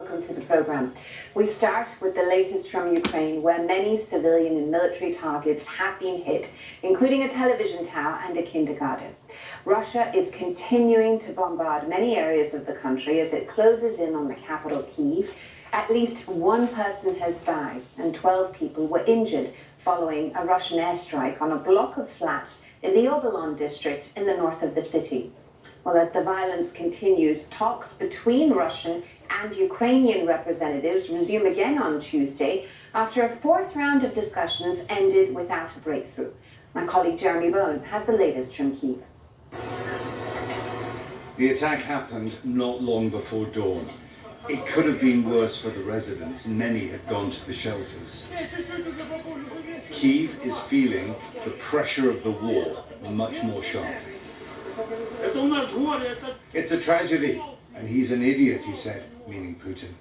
welcome to the programme. We start with the latest from Ukraine, where many civilian and military targets have been hit, including a television tower and a kindergarten. Russia is continuing to bombard many areas of the country as it closes in on the capital, Kyiv. At least one person has died and 12 people were injured following a Russian airstrike on a block of flats in the Obolon district in the north of the city. Well, as the violence continues, talks between Russian and Ukrainian representatives resume again on Tuesday after a fourth round of discussions ended without a breakthrough. My colleague Jeremy Bowen has the latest from Kyiv. The attack happened not long before dawn. It could have been worse for the residents. Many had gone to the shelters. Kyiv is feeling the pressure of the war much more sharply. It's a tragedy, and he's an idiot, he said, meaning Putin.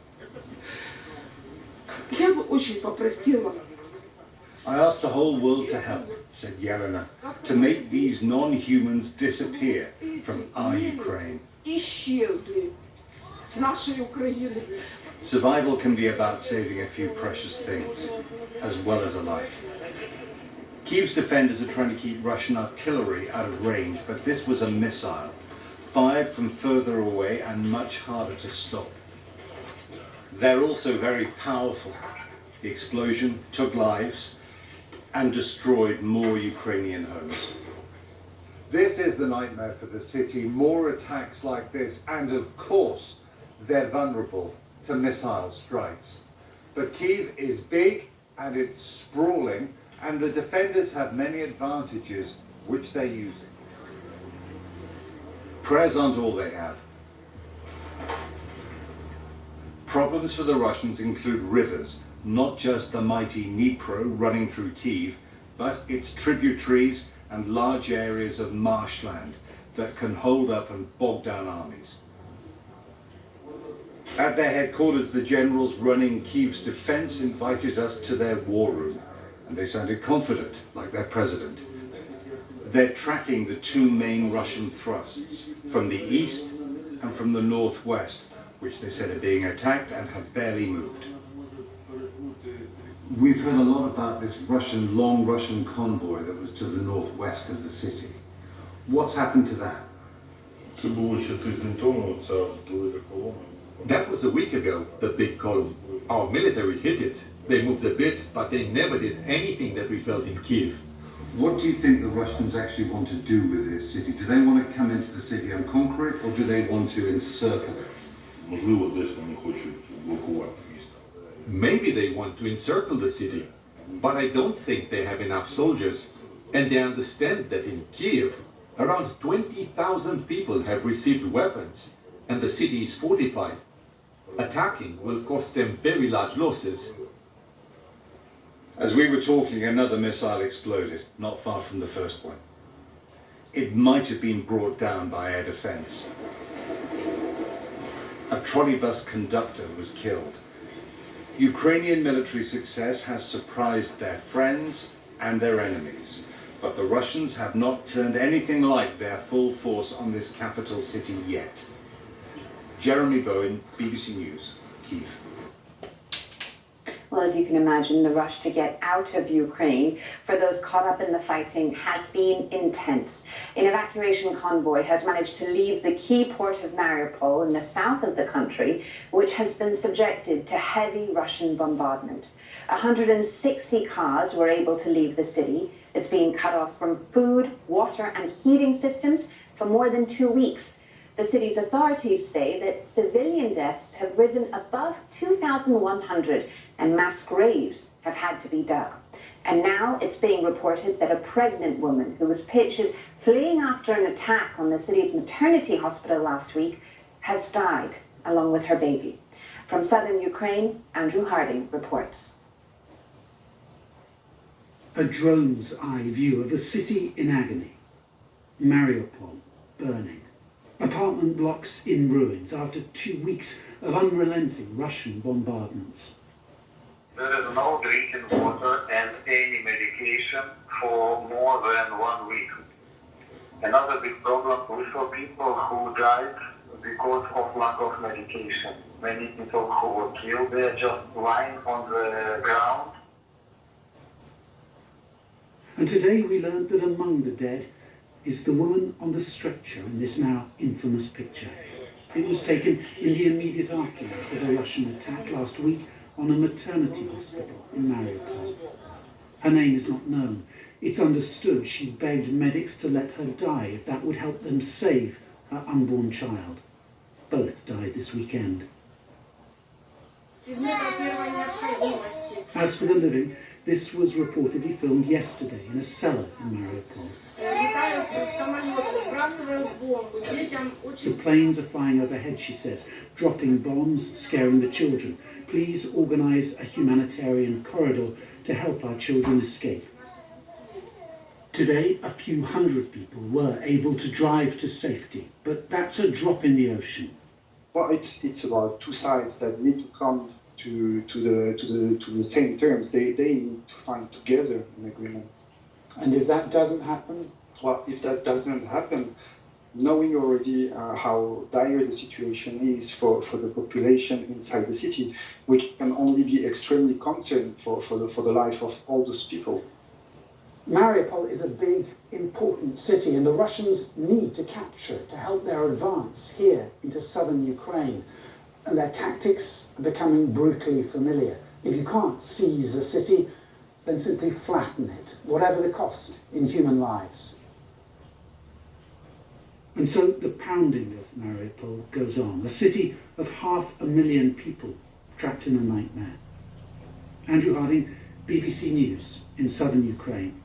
I asked the whole world to help, said Yelena, to make these non-humans disappear from our Ukraine. Survival can be about saving a few precious things, as well as a life. Kyiv's defenders are trying to keep Russian artillery out of range, but this was a missile, fired from further away and much harder to stop. They're also very powerful. The explosion took lives and destroyed more Ukrainian homes. This is the nightmare for the city. More attacks like this, and of course, they're vulnerable to missile strikes. But Kyiv is big and it's sprawling, and the defenders have many advantages, which they're using. Prayers aren't all they have. Problems for the Russians include rivers, not just the mighty Dnipro running through Kyiv, but its tributaries and large areas of marshland that can hold up and bog down armies. At their headquarters, the generals running Kyiv's defense invited us to their war room, and they sounded confident, like their president. They're tracking the two main Russian thrusts, from the east and from the northwest, which they said are being attacked and have barely moved. We've heard a lot about this long Russian convoy that was to the northwest of the city. What's happened to that? That was a week ago, the big column. Our military hit it. They moved a bit, but they never did anything that we felt in Kyiv. What do you think the Russians actually want to do with this city? Do they want to come into the city and conquer it, or do they want to encircle it? Maybe they want to encircle the city, but I don't think they have enough soldiers. And they understand that in Kyiv, around 20,000 people have received weapons, and the city is fortified. Attacking will cost them very large losses. As we were talking, another missile exploded, not far from the first one. It might have been brought down by air defense. A trolleybus conductor was killed. Ukrainian military success has surprised their friends and their enemies, but the Russians have not turned anything like their full force on this capital city yet. Jeremy Bowen, BBC News, Kyiv. Well, as you can imagine, the rush to get out of Ukraine for those caught up in the fighting has been intense. An evacuation convoy has managed to leave the key port of Mariupol in the south of the country, which has been subjected to heavy Russian bombardment. 160 cars were able to leave the city. It's being cut off from food, water, and heating systems for more than 2 weeks. The city's authorities say that civilian deaths have risen above 2,100 and mass graves have had to be dug. And now it's being reported that a pregnant woman who was pictured fleeing after an attack on the city's maternity hospital last week has died, along with her baby. From southern Ukraine, Andrew Harding reports. A drone's eye view of a city in agony. Mariupol burning. Apartment blocks in ruins after 2 weeks of unrelenting Russian bombardments. There is no drinking water and any medication for more than 1 week. Another big problem, we saw people who died because of lack of medication. Many people who were killed, they are just lying on the ground. And today we learned that among the dead is the woman on the stretcher in this now infamous picture. It was taken in the immediate aftermath of a Russian attack last week on a maternity hospital in Mariupol. Her name is not known. It's understood she begged medics to let her die if that would help them save her unborn child. Both died this weekend. As for the living, this was reportedly filmed yesterday in a cellar in Mariupol. The planes are flying overhead, she says, dropping bombs, scaring the children. Please organise a humanitarian corridor to help our children escape. Today, a few hundred people were able to drive to safety, but that's a drop in the ocean. Well, it's about two sides that need to come to the same terms. They need to find together an agreement. And if that doesn't happen? Well, if that doesn't happen, knowing already how dire the situation is for the population inside the city, we can only be extremely concerned for the life of all those people. Mariupol is a big, important city, and the Russians need to capture it to help their advance here into southern Ukraine. And their tactics are becoming brutally familiar. If you can't seize a city, then simply flatten it, whatever the cost in human lives. And so the pounding of Mariupol goes on, a city of 500,000 people trapped in a nightmare. Andrew Harding, BBC News in southern Ukraine.